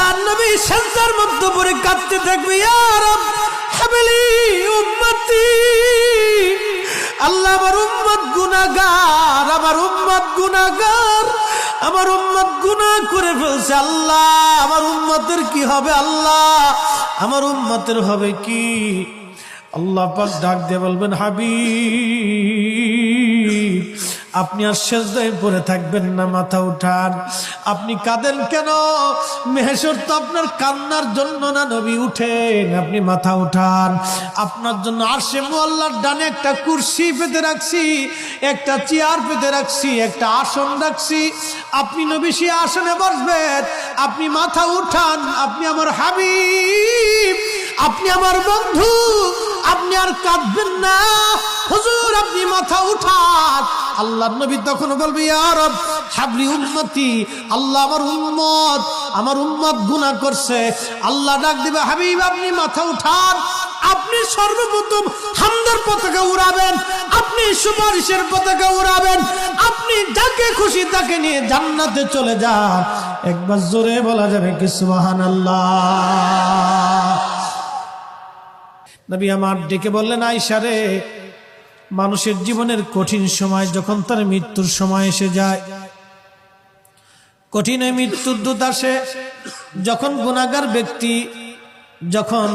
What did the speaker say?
আল্লাহর নবী সেজদার মধ্যে পড়ে কাঁদতে থাকবে, ইয়া রব হাবলি উম্মতি, আল্লাহ আমার উম্মত গুনাহগার, আমার উম্মত গুনাহগার, আমার উম্মত গুনাহ করে ফেলছে, আল্লাহ আমার উম্মতের কি হবে, আল্লাহ আমার উম্মতের হবে কি? আল্লাহ পাক ডাক দিয়ে বলবেন, হাবিব আপনি আর সেজদায় পড়ে থাকবেন না, মাথা উঠান। আপনি কাঁদেন কেন? মেহেশর তো আপনার কান্নার জন্য না নবী, উঠেন, আপনি মাথা উঠান। আপনার জন্য আরশে মুআল্লার ডানে একটা কুরসি পেতে রাখছি, একটা চেয়ার পেতে রাখছি, একটা আসন রাখছি, আপনি নবী সেই আসনে বসবেন। আপনি মাথা উঠান, আপনি আমার হাবিব, আপনি আমার বন্ধু, আপনি আর কাঁদবেন না। হুজুর আপনি মাথা উঠান। আল্লাহর নবী তখন বলবে, ইয়া রব হাবলি উম্মতি, আল্লাহ আমার উম্মত গুনাহ করছে। আল্লাহ ডাক দিবে, হাবিব আপনি মাথা উঠান। আপনি সর্বপ্রথম হামদের পতাকা উড়াবেন, আপনি সুপারিশের পতাকা উড়াবেন, আপনি যাকে খুশি তাকে নিয়ে জান্নাতে চলে যান। একবার জোরে বলা যাবে কি সুবহানাল্লাহ? নবী আমার ডেকে বললেন, আয়েশা রে, মানুষের জীবনের কঠিন সময় যখন তার মৃত্যুর সময় এসে যায়, কঠিন মৃত্যুর দূত আসে, যখন গুনাহগার ব্যক্তি যখন